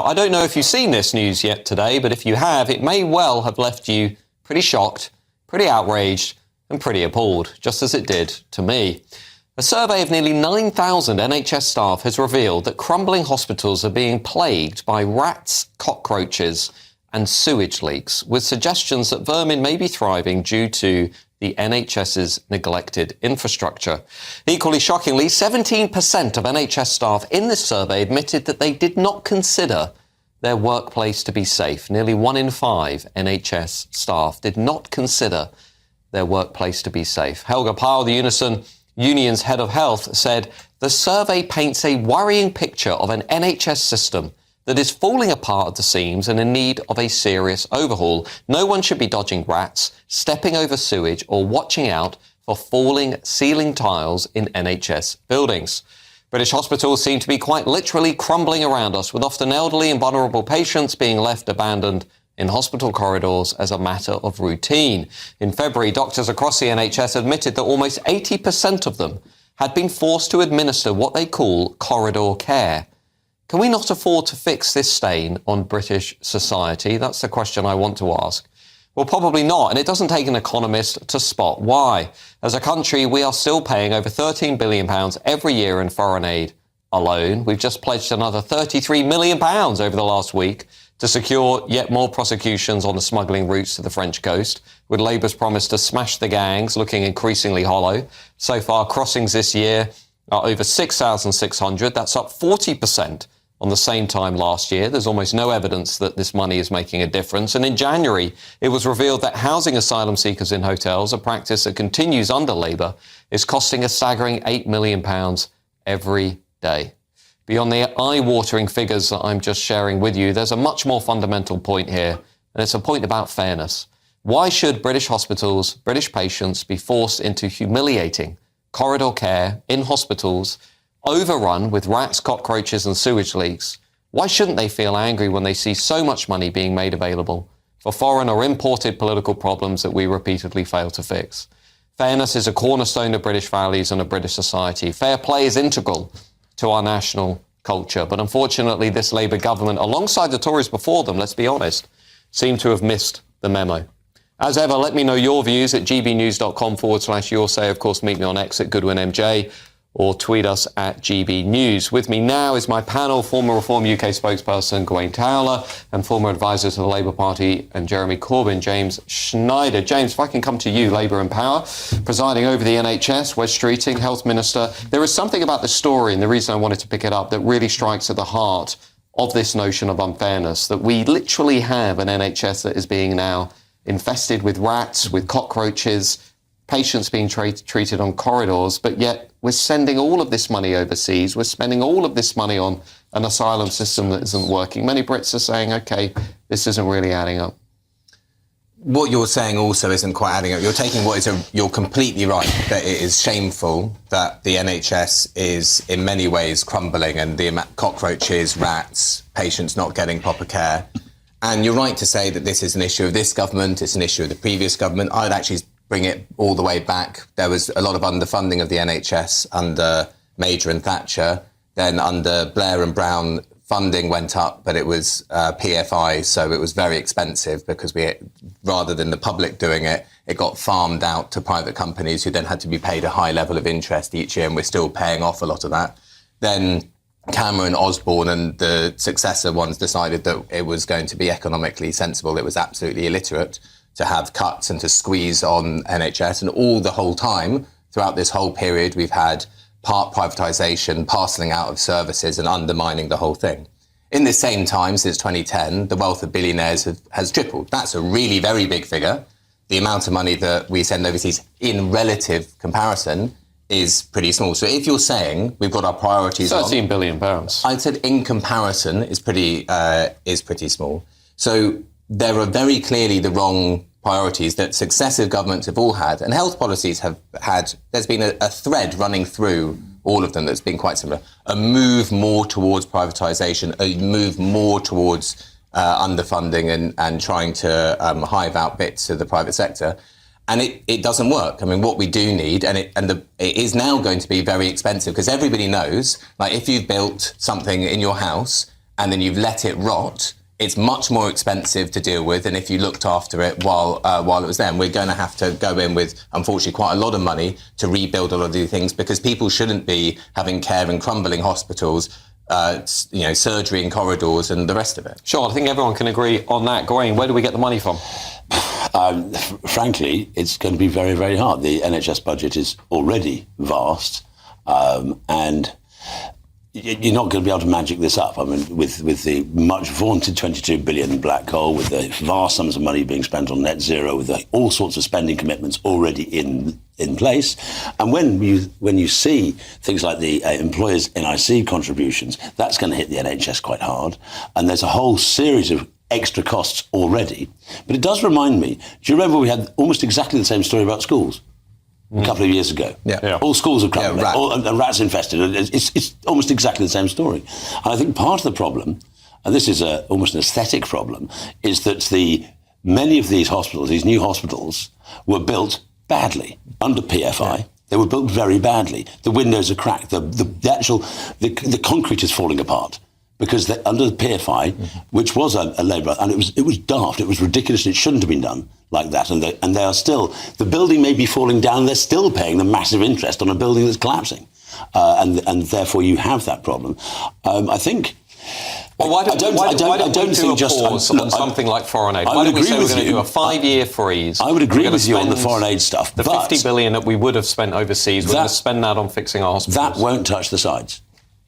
Now, I don't know if you've seen this news yet today, but if you have, it may well have left you pretty shocked, pretty outraged, and pretty appalled, just as it did to me. A survey of nearly 9,000 NHS staff has revealed that crumbling hospitals are being plagued by rats, cockroaches, and sewage leaks, with suggestions that vermin may be thriving due to the NHS's neglected infrastructure. Equally shockingly, 17% of NHS staff in this survey admitted that they did not consider their workplace to be safe. Nearly 1 in 5 NHS staff did not consider their workplace to be safe. Helga Pyle, the Union's head of health, said the survey paints a worrying picture of an NHS system that is falling apart at the seams and in need of a serious overhaul. No one should be dodging rats, stepping over sewage, or watching out for falling ceiling tiles in NHS buildings. British hospitals seem to be quite literally crumbling around us, with often elderly and vulnerable patients being left abandoned in hospital corridors as a matter of routine. In February, doctors across the NHS admitted that almost 80% of them had been forced to administer what they call corridor care. Can we not afford to fix this stain on British society? That's the question I want to ask. Well, probably not, and it doesn't take an economist to spot why. As a country, we are still paying over £13 billion every year in foreign aid alone. We've just pledged another £33 million over the last week to secure yet more prosecutions on the smuggling routes to the French coast, with Labour's promise to smash the gangs looking increasingly hollow. So far, crossings this year are over 6,600. That's up 40% on the same time last year. There's almost no evidence that this money is making a difference. And in January, it was revealed that housing asylum seekers in hotels, a practice that continues under Labour, is costing a staggering £8 million every day. Beyond the eye-watering figures that I'm just sharing with you, there's a much more fundamental point here, and it's a point about fairness. Why should British hospitals, British patients, be forced into humiliating corridor care in hospitals, overrun with rats, cockroaches and sewage leaks? Why shouldn't they feel angry when they see so much money being made available for foreign or imported political problems that we repeatedly fail to fix? Fairness is a cornerstone of British values and of British society. Fair play is integral to our national culture. But unfortunately, this Labour government, alongside the Tories before them, let's be honest, seem to have missed the memo. As ever, let me know your views at gbnews.com/your say. Of course, meet me on X at GoodwinMJ, or tweet us at GB News. With me now is my panel, former Reform UK spokesperson Gawain Towler and former advisor to the Labour Party and Jeremy Corbyn, James Schneider. James, if I can come to you, Labour in power, presiding over the NHS, Wes Streeting, Health Minister. There is something about the story, and the reason I wanted to pick it up, that really strikes at the heart of this notion of unfairness, that we literally have an NHS that is being now infested with rats, with cockroaches, patients being treated on corridors, but yet we're sending all of this money overseas. We're spending all of this money on an asylum system that isn't working. Many Brits are saying, OK, this isn't really adding up. What you're saying also isn't quite adding up. You're taking you're completely right, that it is shameful that the NHS is in many ways crumbling, and the cockroaches, rats, patients not getting proper care. And you're right to say that this is an issue of this government, it's an issue of the previous government. I'd actually bring it all the way back. There was a lot of underfunding of the NHS under Major and Thatcher. Then under Blair and Brown, funding went up, but it was PFI, so it was very expensive because rather than the public doing it, it got farmed out to private companies who then had to be paid a high level of interest each year, and we're still paying off a lot of that. Then Cameron, Osborne and the successor ones decided that it was going to be economically sensible. It was absolutely illiterate to have cuts and to squeeze on NHS. And all the whole time, throughout this whole period, we've had part privatisation, parcelling out of services and undermining the whole thing. In the same time, since 2010, the wealth of billionaires has tripled. That's a really very big figure. The amount of money that we send overseas in relative comparison is pretty small. So if you're saying we've got our priorities £13 billion. I'd said in comparison is pretty small. So there are very clearly the wrong priorities that successive governments have all had, and health policies have had. There's been a thread running through all of them that's been quite similar. A move more towards privatisation, a move more towards underfunding and trying to hive out bits of the private sector. And it doesn't work. I mean, what we do need, it is now going to be very expensive, because everybody knows, like if you've built something in your house and then you've let it rot, it's much more expensive to deal with than if you looked after it while it was there. And we're going to have to go in with, unfortunately, quite a lot of money to rebuild a lot of these things, because people shouldn't be having care in crumbling hospitals, surgery in corridors and the rest of it. Sure, I think everyone can agree on that. Gawain, where do we get the money from? Frankly, it's going to be very, very hard. The NHS budget is already vast, and you're not going to be able to magic this up. I mean, with the much vaunted 22 billion black hole, with the vast sums of money being spent on net zero, with all sorts of spending commitments already in place, and when you see things like the employers' NIC contributions, that's going to hit the NHS quite hard, and there's a whole series of extra costs already. But it does remind me, do you remember we had almost exactly the same story about schools a couple of years ago? Yeah. All schools are crumbling, and rats infested. It's almost exactly the same story. And I think part of the problem, and this is almost an aesthetic problem, is that many of these hospitals, these new hospitals, were built badly under PFI. Yeah. They were built very badly. The windows are cracked. The concrete is falling apart. Because under the PFI, which was a Labour, and it was daft, it was ridiculous, it shouldn't have been done like that, and they are still, the building may be falling down, they're still paying the massive interest on a building that's collapsing, and therefore you have that problem. I think. Well, why don't we do a pause on something like foreign aid? Why don't we say we're going to do a 5-year freeze? I would agree with you on the foreign aid stuff. The 50 billion that we would have spent overseas, we're going to spend that on fixing our hospitals. That won't touch the sides.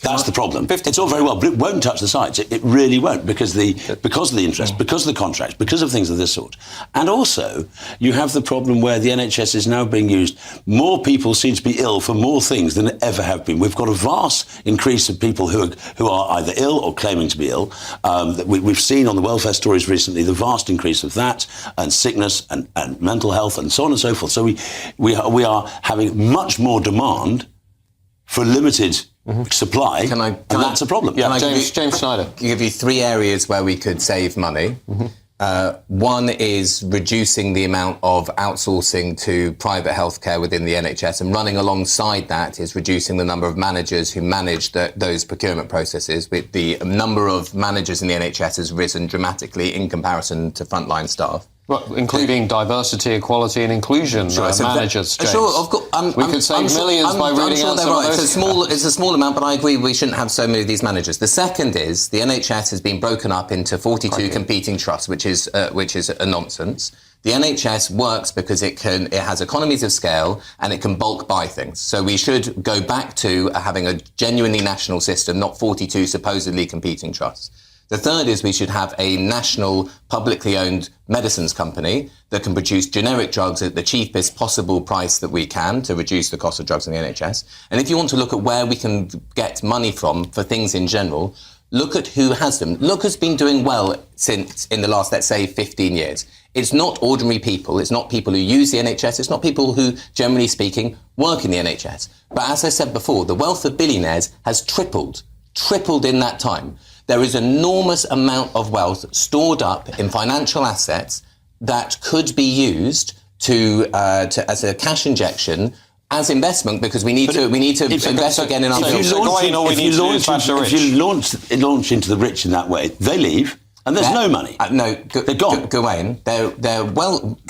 That's the problem. It's all very well, but it won't touch the sides. It really won't, because of the interest, because of the contracts, because of things of this sort. And also, you have the problem where the NHS is now being used. More people seem to be ill for more things than ever have been. We've got a vast increase of people who are either ill or claiming to be ill. We've seen on the welfare stories recently the vast increase of that, and sickness and mental health and so on and so forth. So we are having much more demand for limited supply, and that's a problem. Yeah, James Schneider. Give you 3 areas where we could save money. One is reducing the amount of outsourcing to private healthcare within the NHS, and running alongside that is reducing the number of managers who manage those procurement processes. With the number of managers in the NHS has risen dramatically in comparison to frontline staff. Well, including diversity, equality and inclusion managers, James. Sure, of course. We could save millions by rooting out some of those. It's a small amount, but I agree we shouldn't have so many of these managers. The second is the NHS has been broken up into 42 competing trusts, which is a nonsense. The NHS works because it has economies of scale and it can bulk buy things. So we should go back to having a genuinely national system, not 42 supposedly competing trusts. The third is we should have a national, publicly owned medicines company that can produce generic drugs at the cheapest possible price that we can to reduce the cost of drugs in the NHS. And if you want to look at where we can get money from for things in general, look at who has them. Look who's been doing well since in the last, let's say, 15 years. It's not ordinary people. It's not people who use the NHS. It's not people who, generally speaking, work in the NHS. But as I said before, the wealth of billionaires has tripled in that time. There is an enormous amount of wealth stored up in financial assets that could be used to as a cash injection, as investment, because we need to invest again in our field. If you launch into the rich in that way, they leave. And there's no money. They're gone. Gawain, they're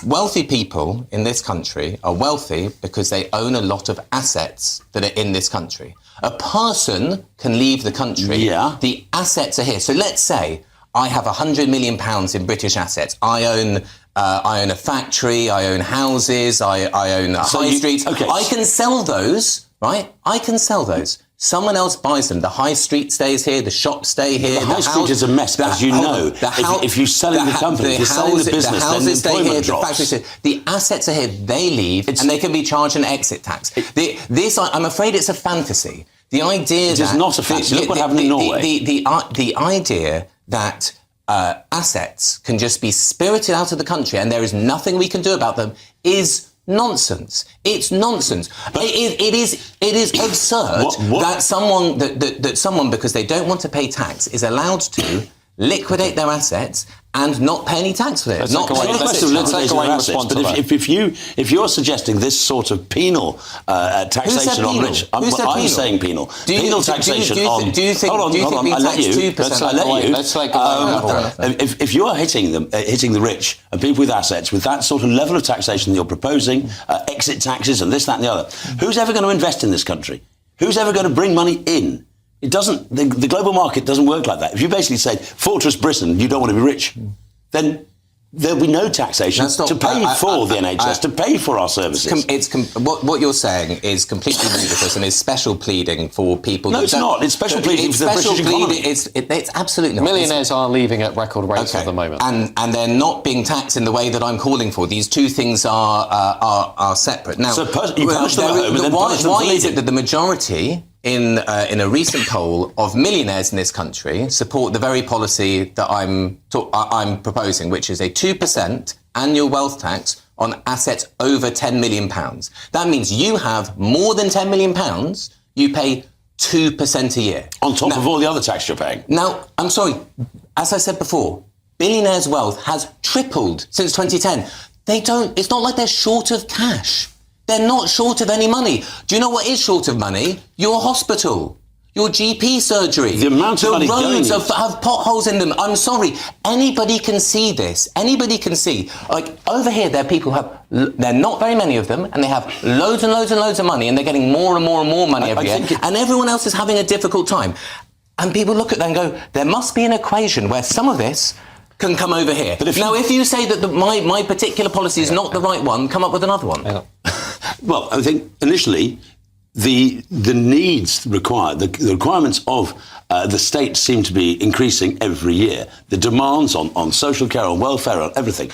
wealthy people in this country are wealthy because they own a lot of assets that are in this country. A person can leave the country. Yeah. The assets are here. So let's say I have £100 million in British assets. I own a factory. I own houses. I own high streets. Okay. I can sell those, right? I can sell those. Someone else buys them. The high street stays here. The shops stay here. The high street is a mess, as you know. If you're selling the company, if you're selling the business, then the employment drops. The assets are here. They leave, and they can be charged an exit tax. I'm afraid it's a fantasy. The idea it is not a fantasy. Look what happened in Norway. The idea that assets can just be spirited out of the country and there is nothing we can do about them is nonsense. It's nonsense. But it is absurd that someone because they don't want to pay tax is allowed to liquidate their assets and not pay any tax for it. Let's Not take away- pay let's- tax. let's take away assets. response to But that. if you're suggesting this sort of penal taxation on penal? rich, Who said I'm penal? saying penal. Do you- Penal do you- taxation do you- on. do you think- hold on, do you hold think on. being I let taxed you. 2%? I let you. Let's take away- If you're hitting the rich and people with assets with that sort of level of taxation that you're proposing, exit taxes and this, that, and the other, who's ever going to invest in this country? Who's ever going to bring money in? It doesn't. The global market doesn't work like that. If you basically say, Fortress Britain, you don't want to be rich, then there'll be no taxation to pay for the NHS, to pay for our services. What you're saying is completely ludicrous and is special pleading for people. No, it's not. It's special pleading for the British economy. It's absolutely not. Millionaires are leaving at record rates at the moment. And they're not being taxed in the way that I'm calling for. These two things are separate. Now, So you punish them at home and then punish them for why is leaving? it that the majority in a recent poll of millionaires in this country support the very policy that I'm proposing, which is a 2% annual wealth tax on assets over £10 million? That means you have more than £10 million, you pay 2% a year. On top of all the other tax you're paying. Now, I'm sorry, as I said before, billionaires' wealth has tripled since 2010. It's not like they're short of cash. They're not short of any money. Do you know what is short of money? Your hospital, your GP surgery. The amount of money roads going... have potholes in them. I'm sorry. Anybody can see this. Anybody can see. Like, over here, there are people who have... There are not very many of them, and they have loads and loads and loads of money, and they're getting more and more and more money every year. And everyone else is having a difficult time. And people look at that and go, there must be an equation where some of this can come over here. But if you say that my particular policy is not the right one, come up with another one. Well, I think initially the needs required, the requirements of the state seem to be increasing every year. The demands on social care, on welfare, on everything.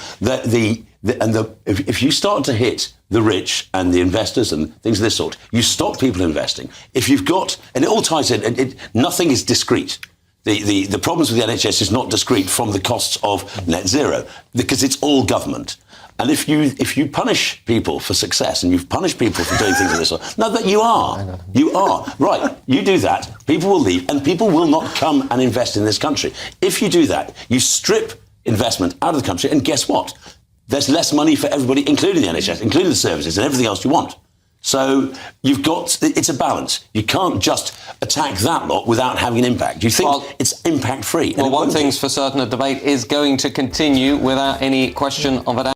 If you start to hit the rich and the investors and things of this sort, you stop people investing. If you've got, and it all ties in, nothing is discrete. The problems with the NHS is not discrete from the costs of net zero, because it's all government. And if you punish people for success and you've punished people for doing things of this sort, no, but you are, right, you do that, people will leave and people will not come and invest in this country. If you do that, you strip investment out of the country, and guess what? There's less money for everybody, including the NHS, including the services and everything else you want. So it's a balance. You can't just attack that lot without having an impact. You think it's impact-free. Well, one thing's for certain, the debate is going to continue without any question of it.